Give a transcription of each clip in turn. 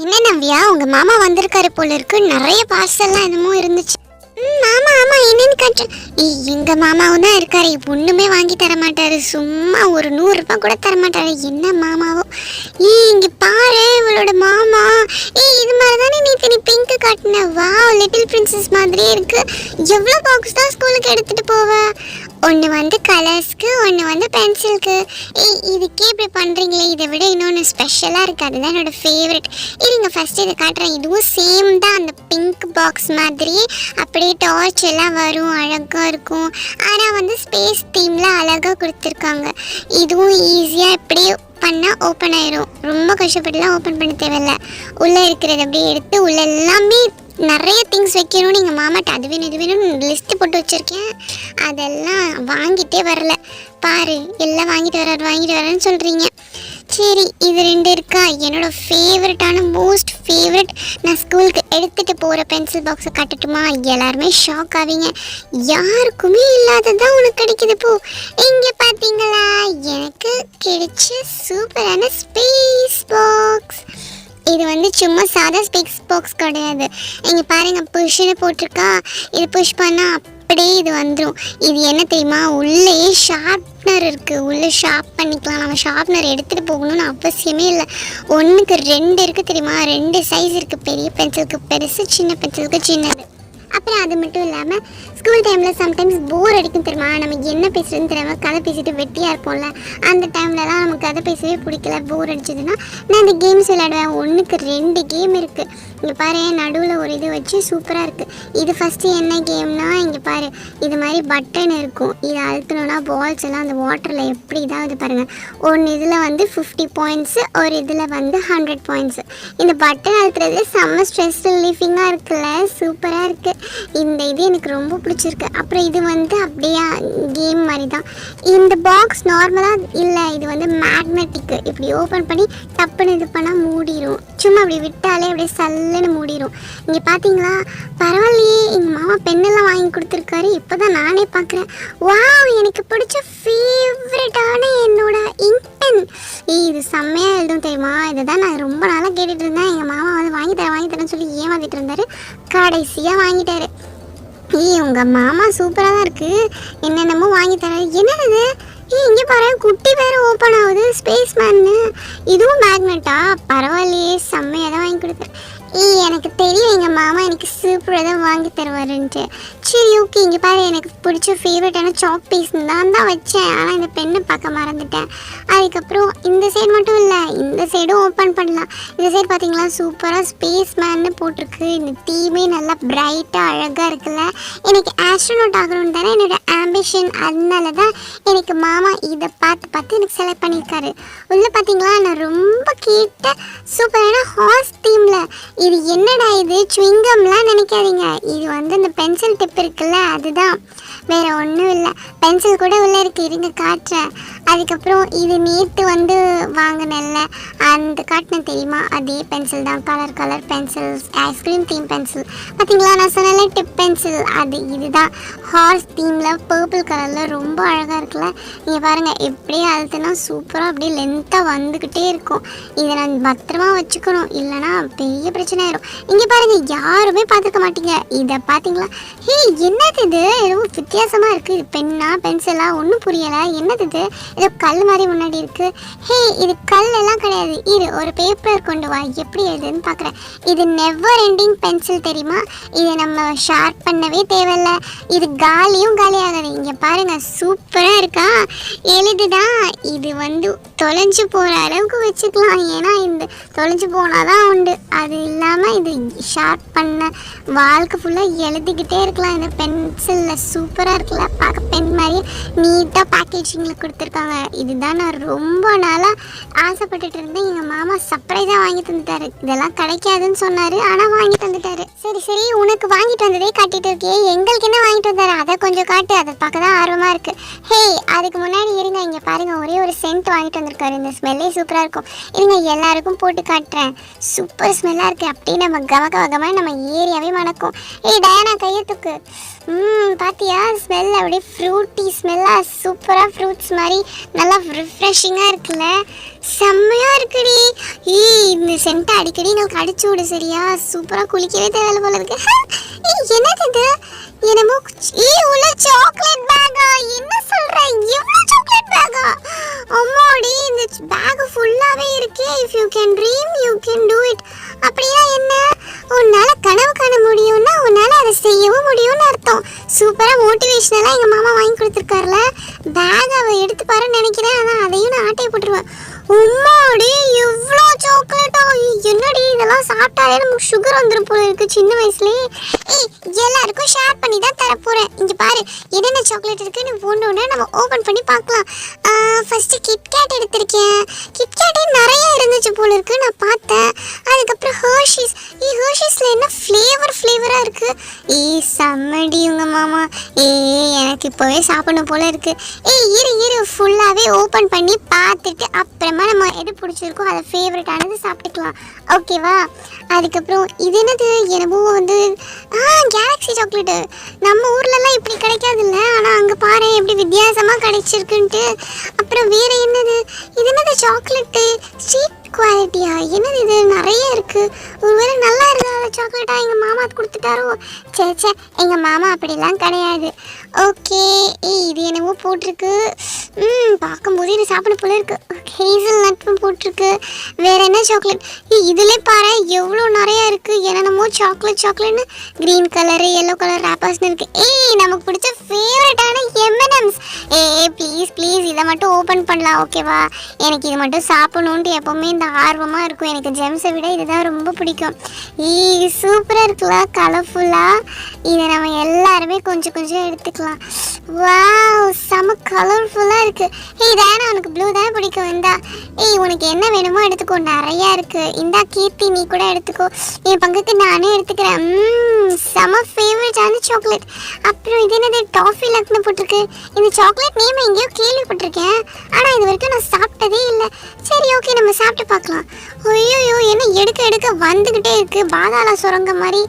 என்ன நவ்யா, உங்க மாமா வந்திருக்காரு போல இருக்கு. நிறைய பார்சல்லாம் என்னமோ இருந்துச்சு. ஆமா ஆமா, என்னன்னு காட்டு. எங்க மாமாவும் தான் இருக்காரு. ஒண்ணுமே வாங்கி தர மாட்டாரு. சும்மா ஒரு 100 ரூபாய் கூட தர மாட்டாரு. என்ன மாமாவோ. இங்க பாரு இவளோட மாமா. இது மாதிரி தானே நீ பிங்க் காட்டின. வா, லிட்டில் பிரின்சஸ் மாதிரியே இருக்கு. எவ்வளோ பாக்ஸ் தான் ஸ்கூலுக்கு எடுத்துட்டு போவ? ஒன்று வந்து கலர்ஸ்க்கு, ஒன்று வந்து பென்சிலுக்கு. இதுக்கே இப்படி பண்ணுறீங்களே, இதை விட இன்னொன்று ஸ்பெஷலாக இருக்குது. அதுதான் என்னோடய ஃபேவரட். இருங்க ஃபஸ்ட்டு இதை காட்டுறேன். இதுவும் சேம் தான், அந்த பிங்க் பாக்ஸ் மாதிரி அப்படியே டார்ச் எல்லாம் வரும், அழகாக இருக்கும். ஆனால் வந்து ஸ்பேஸ் தீமில் அழகாக கொடுத்துருக்காங்க. இதுவும் ஈஸியாக இப்படியே பண்ணால் ஓப்பன் ஆயிரும். ரொம்ப கஷ்டப்பட்டுலாம் ஓப்பன் பண்ண தேவையில்லை. உள்ளே இருக்கிறது அப்படியே எடுத்து உள்ளே எல்லாமே நிறைய திங்ஸ் வைக்கணும்னு எங்கள் மாமாட்ட அது வேணும் இது வேணும்னு லிஸ்ட்டு போட்டு வச்சுருக்கேன். அதெல்லாம் வாங்கிட்டே வரல. பாரு, எல்லாம் வாங்கிட்டு வரேன்னு சொல்கிறீங்க. சரி, இது 2 இருக்கா. என்னோடய ஃபேவரட்டான மோஸ்ட் ஃபேவரட், நான் ஸ்கூலுக்கு எடுத்துகிட்டு போகிற பென்சில் பாக்ஸை காட்டட்டுமா? எல்லாருமே ஷாக் ஆவீங்க. யாருக்குமே இல்லாததான் உனக்கு கிடைக்குது. போ, இங்கே பார்த்தீங்களா, எனக்கு கிடைச்ச சூப்பரான ஸ்பேஸ் பாக்ஸ். இது வந்து சும்மா சாதா ஸ்பேஸ் பாக்ஸ் கிடையாது. இங்கே பாருங்கள், புஷ்ஷுன்னு போட்டிருக்கா. இது புஷ் பண்ணால் அப்படியே இது வந்துடும். இது என்ன தெரியுமா, உள்ளே ஷார்ப்னர் இருக்குது. உள்ளே ஷார்ப் பண்ணிக்கலாம். நம்ம ஷார்ப்னர் எடுத்துகிட்டு போகணும்னு அவசியமே இல்லை. 1க்கு 2 இருக்குது தெரியுமா. 2 சைஸ் இருக்குது. பெரிய பென்சிலுக்கு பெருசு, சின்ன பென்சிலுக்கு சின்னது. அப்புறம் அது மட்டும் இல்லாமல் ஸ்கூல் டைமில் சம்டைம்ஸ் போர் அடிக்கும் தெரியுமா. நம்ம என்ன பேசுகிறதுன்னு தெரியாமல் கதை பேசிட்டு வெட்டியாக இருப்போம்ல. அந்த டைம்லலாம் நமக்கு கதை பேசவே பிடிக்கல, போர் அடிச்சதுன்னா நான் இந்த கேம்ஸ் விளையாடுவேன். 1க்கு 2 கேம் இருக்குது. இங்கே பாரு, நடுவில் ஒரு இது வச்சு சூப்பராக இருக்குது. இது ஃபஸ்ட்டு என்ன கேம்னா, இங்கே பாரு, இது மாதிரி பட்டன் இருக்கும். இதை அழுத்தணுன்னா பால்ஸ் எல்லாம் அந்த வாட்டரில் எப்படி இதாவது பாருங்கள். ஒன்று இதில் வந்து 50 பாயிண்ட்ஸு, ஒரு இதில் வந்து 100 பாயிண்ட்ஸு. இந்த பட்டன் அழுத்துறது செம்ம ஸ்ட்ரெஸ் ரிலீஃபிங்காக இருக்குல்ல, சூப்பராக இருக்குது. இந்த இது எனக்கு ரொம்ப பிடிச்சிருக்கு. அப்புறம் இது வந்து அப்படியே கேம் மாதிரி தான். இந்த பாக்ஸ் நார்மலாக இல்லை, இது வந்து மேக்னெட்டிக்கு. இப்படி ஓப்பன் பண்ணி டப்புன்னு இது பண்ணால் மூடிடும். சும்மா அப்படி விட்டாலே அப்படியே சல்லுன்னு மூடிடும். இங்கே பார்த்தீங்களா, பரவாயில்லையே, எங்கள் மாமா பெண்ணெல்லாம் வாங்கி கொடுத்துருக்காரு. இப்போ தான் நானே பார்க்குறேன். வாவ், எனக்கு பிடிச்ச ஃபேவரட்டான என்னோட இங்க் பென். இது செம்மையாக எழுதும் தெரியுமா. இதை தான் நான் ரொம்ப நாளாக கேட்டுட்டு இருந்தேன். எங்கள் மாமா வந்து வாங்கி தரேன்னு சொல்லி ஏமாத்திட்டு இருந்தார். கடைசியாக வாங்கிட்டாரு. உங்கள் மாமா சூப்பராக தான் இருக்குது. என்னென்னமோ வாங்கி தராரு. என்னது இங்கே பாரு, குட்டி வேறு ஓப்பன் ஆகுது, ஸ்பேஸ் மேன்னு. இதுவும் மேக்னெட்டா? பரவாயில்லையே, செம்மையாக தான் வாங்கி கொடுத்தாரு. எனக்கு தெரியும் எங்கள் மாமா எனக்கு சூப்பராக தான் வாங்கி தருவாருன்ட்டு. சரி, ஓகே. இங்கே பாரு, எனக்கு பிடிச்ச ஃபேவரட்டான சாக் பீஸ் தான் வச்சேன். ஆனால் இந்த பெண்ணை பார்க்க மறந்துட்டேன். அதுக்கப்புறம் இந்த சைடு மட்டும் இல்லை, இந்த சைடும் ஓப்பன் பண்ணலாம். இந்த சைடு பார்த்தீங்களா, சூப்பராக ஸ்பேஸ் மேன்னு போட்டிருக்கு. இந்த தீமே நல்லா பிரைட்டாக அழகாக இருக்குல்ல. எனக்கு ஆஸ்ட்ரோனாட் ஆகணும்னு தானே என்னோடய ஆம்பிஷன். அதனால தான் எனக்கு மாமா இதை பார்த்து எனக்கு செலக்ட் பண்ணியிருக்காரு. உள்ளே பார்த்தீங்களா, நான் ரொம்ப கேட்ட சூப்பரான ஹார்ஸ் தீமில். இது என்னடா, இது ச்விங்கம்லாம் நினைக்காதீங்க. இது வந்து இந்த பென்சில் டிப் இருக்குல்ல, அதுதான், வேறு ஒன்றும் இல்லை. பென்சில் கூட உள்ளே இருக்குது, இருங்க காட்டுறேன். அதுக்கப்புறம் இது நேற்று வந்து வாங்கினல்ல, அந்த காட்டின தெரியுமா, அதே பென்சில் தான். Colour pencils, ice cream theme pencil. பார்த்தீங்களா, நான் சொன்னால டிப் பென்சில், அது இதுதான். ஹார்ஸ் தீமில் பர்பிள் கலரில் ரொம்ப அழகாக இருக்குல்ல. நீங்கள் பாருங்கள், எப்படியே அழுத்தினா சூப்பராக அப்படியே லென்த்தாக வந்துக்கிட்டே இருக்கும். இதை நான் பத்திரமா வச்சுக்கணும், இல்லைனா பெரிய பிரச்சனை ஆயிடும். இங்கே பாருங்கள், யாருமே பார்த்துக்க மாட்டீங்க. இதை பார்த்தீங்களா, ஹே என்னது இது, எதுவும் வித்தியாசமாக இருக்குது. இது பென்னா பென்சிலா ஒன்றும் புரியலை. என்னது இது, ஏதோ கல் மாதிரி முன்னாடி இருக்குது. ஹே, இது கல் எல்லாம் கிடையாது. இது ஒரு பேப்பர் கொண்டு வா, எப்படி எழுதுன்னு பார்க்குறேன். இது நெவர் எண்டிங் பென்சில் தெரியுமா. இதை நம்ம ஷார்ப் பண்ணவே தேவையில்லை. இது காலியும் காலியாகாது. இங்கே பாருங்கள், சூப்பராக இருக்கா, எழுதுதான். இது வந்து தொலைஞ்சு போகிற அளவுக்கு வச்சுக்கலாம். ஏன்னா இந்த தொலைஞ்சு போனால் தான் உண்டு. அது இல்லாமல் இது ஷார்ப் பண்ண வாழ்க்கை ஃபுல்லாக எழுதிக்கிட்டே இருக்கலாம். இந்த பென்சிலில் சூப்பராக இருக்குல்ல, பார்க்க பென் மாதிரி நீட்டாக பேக்கேஜிங்கில் கொடுத்துருக்காங்க. இதுதான் நான் ரொம்ப நாளாக ஆசைப்பட்டுட்டு இருந்தேன். எங்கள் மாமா சர்ப்ரைஸாக வாங்கி தந்துட்டாரு. இதெல்லாம் கிடைக்காதுன்னு சொன்னார், ஆனால் வாங்கி தந்துட்டாரு. சரி, உனக்கு வாங்கிட்டு வந்ததே காட்டிட்டு இருக்கே, எங்களுக்கு என்ன வாங்கிட்டு வந்தாரு அதை கொஞ்சம் காட்டு. அதை பார்க்க தான் ஆர்வமாக இருக்குது. ஹே, அதுக்கு முன்னாடி இருங்க, இங்கே பாருங்கள், ஒரே ஒரு சென்ட் வாங்கிட்டு வந்திருக்காரு. இந்த ஸ்மெல்லே சூப்பராக இருக்கும். இருங்க, எல்லாருக்கும் போட்டு காட்டுறேன். சூப்பர் ஸ்மெல்லாக இருக்குது. அப்படியே நம்ம கம நம்ம ஏரியாவே மணக்கும். டயானா கையை தூக்கு. பாத்தியா ஸ்மெல் அப்படியே ஃப்ரூட்டி ஸ்மெல்லாக சூப்பராக ஃப்ரூட்ஸ் மாதிரி நல்லா ரிஃப்ரெஷிங்காக இருக்குல்ல, செம்மையாக இருக்குடி. இந்த சென்ட்டை அடிக்கடி எங்களுக்கு அடிச்சு விடு சரியா, சூப்பராக குளிக்கவே தேவையில்ல போல இருக்கு. என்னது இது என்னமோ உள்ள சாக்லேட் பேக்கா? என்ன சொல்ற, எவ்வளோ சாக்லேட் பேக்கா? அம்மாடி இந்த பேக் ஃபுல்லாகவே இருக்கே. If you can dream you can do it. அப்படின்னா என்ன, உன்னால் கனவு காண முடியும்னா உன்னால் அதை செய்யவும் முடியும்னு அர்த்தம். சூப்பராக மோட்டிவேஷனலாக எங்கள் மாமா வாங்கி கொடுத்துருக்காருல, பேக் அவள் எடுத்து பாருன்னு நினைக்கிறேன். ஆனால் அதையும் நான் ஆட்டையை போட்டுருவேன். உம்மாடி எவ்வளோ சாக்லேட்டா, என்னடி இதெல்லாம் சாப்பிட்டாலே நமக்கு சுகர் வந்துடும் போல இருக்கு சின்ன வயசுலேயே. எல்லாருக்கும் ஷேர் பண்ணி தான் தரப்போகிறேன். இங்கே பாரு என்னென்ன சாக்லேட் இருக்குன்னு ஒன்று நம்ம ஓப்பன் பண்ணி பார்க்கலாம். ஃபஸ்ட்டு கிட்கேட் எடுத்திருக்கேன். கிட்கேட்டே நிறைய இருந்துச்சு போல இருக்கு, நான் பார்த்தேன். அதுக்கப்புறம் ஹர்ஷீஸ். ஹர்ஷீஸில் என்ன ஃப்ளேவராக இருக்குது. செம்மடி உங்கள் மாமா. எனக்கு இப்போவே சாப்பிடணும் போல இருக்குது. இரு ஃபுல்லாகவே ஓப்பன் பண்ணி பார்த்துட்டு அப்புறமா நம்ம எது பிடிச்சிருக்கோ அதை ஃபேவரட்டானது சாப்பிட்டுக்கலாம், ஓகேவா? அதுக்கப்புறம் இது என்னது, என்னமோ வந்து கேலக்ஸி சாக்லேட்டு. நம்ம ஊர்லலாம் இப்படி கிடைக்காதுல்ல, ஆனால் அங்கே பாரு எப்படி வித்தியாசமாக கிடைச்சிருக்குன்ட்டு. அப்புறம் வேறு என்னது, இது என்னது சாக்லேட்டு ஸ்ட்ரீட் குவாலிட்டியா? என்னது இது நிறைய இருக்குது. ஒருவேளை நல்லா இருக்காத சாக்லேட்டா எங்கள் மாமா கொடுத்துட்டாரோ? சே எங்கள் மாமா அப்படிலாம் கிடையாது. ஓகே, இது என்னவோ போட்டிருக்கு. பார்க்கும்போது இது சாப்பிட போல இருக்கு. ஹேசல் நட்டும் போட்டிருக்கு. வேற என்ன சாக்லேட்? இதுல பாரு எவ்வளோ நிறைய இருக்கு. என்னென்னமோ சாக்லேட்னு கிரீன் கலரு எல்லோ கலர் ரேப்பர்ஸ்னு இருக்கு. நமக்கு பிடிச்ச ஃபேவரட்டான M&M's. ப்ளீஸ் இதை மட்டும் ஓப்பன் பண்ணலாம், ஓகேவா? எனக்கு இது மட்டும் சாப்பிடணுன்ட்டு எப்போவுமே இந்த ஆர்வமாக இருக்கும். எனக்கு ஜெம்ஸை விட இதுதான் ரொம்ப பிடிக்கும். சூப்பராக இருக்குல்ல, கலர்ஃபுல்லாக. இதை நம்ம எல்லாருமே கொஞ்சம் எடுத்துக்கலாம். வாவ், செம கலர்ஃபுல்லாக இருக்குது. தானே உனக்கு ப்ளூ தானே பிடிக்கும். இந்தா உனக்கு என்ன வேணுமோ எடுத்துக்கோ, நிறையா இருக்குது. இந்தா கீர்த்தி நீ கூட எடுத்துக்கோ, என் பங்குக்கு நானே எடுத்துக்கிறேன். செம ஃபேவரட்டான சாக்லேட். அப்புறம் இது என்னது, டாஃபி லக்னு போட்டிருக்கு. இந்த சாக்லேட் நேம் எங்கேயோ கேள்விப்பட்டிருக்கேன், ஆனால் இது வரைக்கும் நான் சாப்பிட்டதே இல்லை. சரி ஓகே, நம்ம சாப்பிட்டு பார்க்கலாம். ஐயோ என்ன எடுக்க வந்துக்கிட்டே இருக்குது, பாதாள சுரங்க மாதிரி.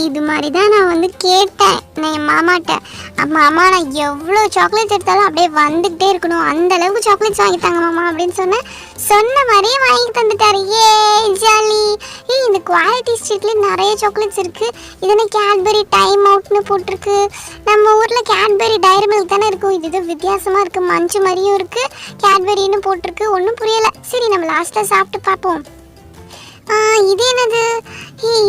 இது மாதிரி தான் நான் வந்து கேட்டேன் நான் என் மாமாட்ட. மாமா நான் எவ்வளோ சாக்லேட்ஸ் எடுத்தாலும் அப்படியே வந்துக்கிட்டே இருக்கணும், அந்த அளவுக்கு சாக்லேட்ஸ் வாங்கித்தாங்க மாமா அப்படின்னு சொன்ன மாதிரியே வாங்கி தந்துட்டாரு. ஜாலி. இந்த குவாலிட்டி ஸ்ட்ரீட்ல நிறைய சாக்லேட்ஸ் இருக்குது. இதுன்னு கேட்பரி டைம் அவுட்னு போட்டிருக்கு. நம்ம ஊரில் கேட்பரி டைரி மில்க் தானே இருக்கும், இது வித்தியாசமாக இருக்குது, மஞ்சு மாதிரியும் இருக்குது, கேட்பரின்னு போட்டிருக்கு. ஒன்றும் புரியலை. சரி நம்ம லாஸ்ட்டில் சாப்பிட்டு பார்ப்போம். இது என்னது,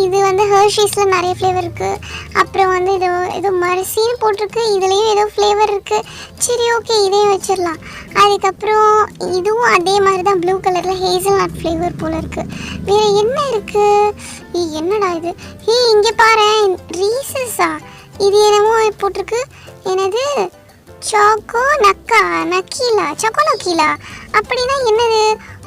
இது வந்து ஹர்ஷீஸில் நிறைய ஃப்ளேவர் இருக்குது. அப்புறம் வந்து ஏதோ மரிசின்னு போட்டிருக்கு, இதுலேயும் ஏதோ ஃப்ளேவர் இருக்குது. சரி ஓகே, இதையும் வச்சிடலாம். அதுக்கப்புறம் இதுவும் அதே மாதிரி தான் ப்ளூ கலரில் ஹேசல் நட் ஃப்ளேவர் போல் இருக்குது. வேறு என்ன இருக்குது, என்னடா இது? இங்கே பாரு, ரீசஸா? இது என்னமோ போட்டிருக்கு. என்னது, சாக்கோ நக்கீலா அப்படின்னா என்னது?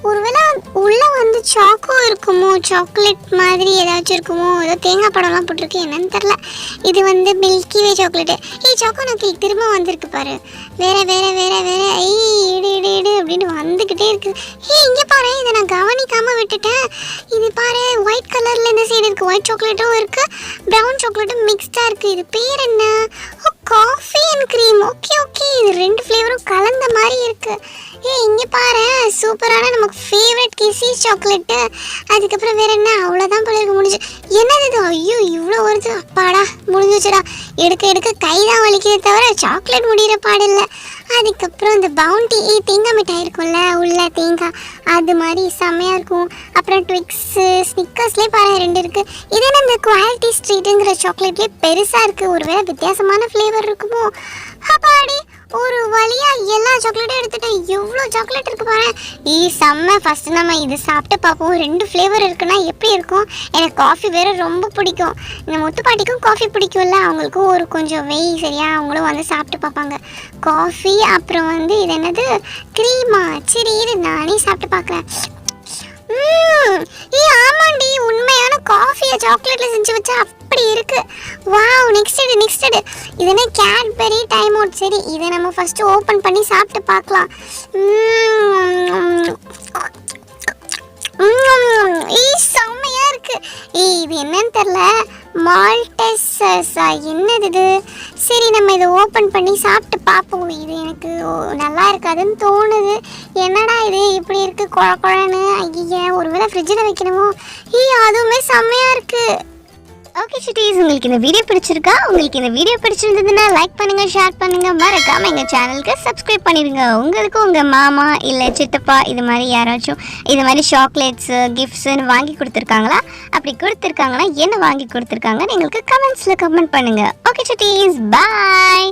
ஒருவேளை உள்ளே வந்து சாக்கோ இருக்குமோ, சாக்லேட் மாதிரி ஏதாச்சும் இருக்குமோ. ஏதோ தேங்காய் பழம்லாம் போட்டிருக்கு, என்னன்னு தெரில. இது வந்து மில்கிவே சாக்லேட்டு. சாக்கோ நக்கீல் திரும்ப வந்திருக்கு பாரு. வேற இடு அப்படின்னு வந்துக்கிட்டே இருக்குது. இங்கே பாரு, இதை நான் கவனிக்காமல் விட்டுட்டேன். இது பாரு, ஒயிட் கலரில் இந்த சைடு இருக்குது, ஒயிட் சாக்லேட்டும் இருக்குது, ப்ரௌன் சாக்லேட்டும் மிக்ஸ்டாக இருக்குது. இது பேர் என்ன? Coffee and cream. ஓகே இது 2 ஃப்ளேவரும் கலந்த மாதிரி இருக்குது. இங்கே பாரு, சூப்பரான நமக்கு ஃபேவரட் கிஸ்ஸீஸ் சாக்லேட்டு. அதுக்கப்புறம் வேறு என்ன, அவ்வளோதான் போல இருக்க முடிஞ்சு. என்னது இது? ஐயோ இவ்வளோ வருது, அப்பாடா முடிஞ்சிச்சுடா. எடுக்க கை தான் வலிக்கிறதே தவிர சாக்லேட் முடிகிற பாடில்லை. அதுக்கப்புறம் இந்த பவுண்டி தேங்காய் மிட்டாய் இருக்கும்ல, உள்ள தேங்காய், அது மாதிரி செம்மையாக இருக்கும். அப்புறம் ட்விக்ஸு ஸ்னிக்கர்ஸ்லேயே பாரு 2 இருக்குது. இது என்ன, இந்த குவாலிட்டி ஸ்ட்ரீட்டுங்கிற சாக்லேட்லேயே பெருசாக இருக்குது. ஒரு வேளை வித்தியாசமான ஃப்ளேவர் இருக்குமோ? அப்பாடி, ஒரு வழியாக எல்லா சாக்லேட்டும் எடுத்துட்டேன். எவ்வளோ சாக்லேட் இருக்குது பாரு. செம்ம. ஃபஸ்ட்டு நம்ம இது சாப்பிட்டு பார்ப்போம். 2 ஃப்ளேவர் இருக்குன்னா எப்படி இருக்கும்? எனக்கு காஃபி வேறு ரொம்ப பிடிக்கும். இந்த முத்துப்பாட்டிக்கும் காஃபி பிடிக்கும்ல, அவங்களுக்கும் ஒரு கொஞ்சம் வெய் சரியா, அவங்களும் வந்து சாப்பிட்டு பார்ப்பாங்க காஃபி. அப்புறம் வந்து இது என்னது, க்ரீமா? சரி இது நானே சாப்பிட்டு பார்க்குறேன். ஆமாண்டி, உண்மையான காஃபியை சாக்லேட்ல செஞ்சு வச்சா அப்படி இருக்கு. வாவ், நெக்ஸ்ட் எடு. இது என்ன, கேட்பரி டைம் அவுட். சரி இதை நம்ம ஃபர்ஸ்ட் ஓபன் பண்ணி சாப்பிட்டு பார்க்கலாம். செம்மையா இருக்கு. இது என்னன்னு தெரியல, மால்ட் பொட்டேட்டோஸா? என்னது இது? சரி, நம்ம இதை ஓப்பன் பண்ணி சாப்பிட்டு பார்ப்போம். இது எனக்கு நல்லா இருக்காதுன்னு தோணுது. என்னடா இது இப்படி இருக்கு, குழ குழன்னு? ஐயா, ஒருவேளை ஃப்ரிட்ஜில் வைக்கணுமோ? அதுவுமே செம்மையாக இருக்கு. ஓகே சிட்டிஸ், உங்களுக்கு இந்த வீடியோ பிடிச்சிருக்கா? உங்களுக்கு இந்த வீடியோ பிடிச்சிருந்ததுன்னா லைக் பண்ணுங்க, ஷேர் பண்ணுங்க, மறக்காம எங்கள் சேனலுக்கு சப்ஸ்கிரைப் பண்ணிடுங்க. உங்களுக்கு உங்கள் மாமா இல்லை சித்தப்பா இது மாதிரி யாராச்சும் இது மாதிரி சாக்லேட்ஸு கிஃப்ட்ஸுன்னு வாங்கி கொடுத்துருக்காங்களா? அப்படி கொடுத்துருக்காங்கன்னா என்ன வாங்கி கொடுத்துருக்காங்கன்னு எங்களுக்கு கமெண்ட்ஸில் கமெண்ட் பண்ணுங்கள். ஓகே சிட்டிஸ், பாய்.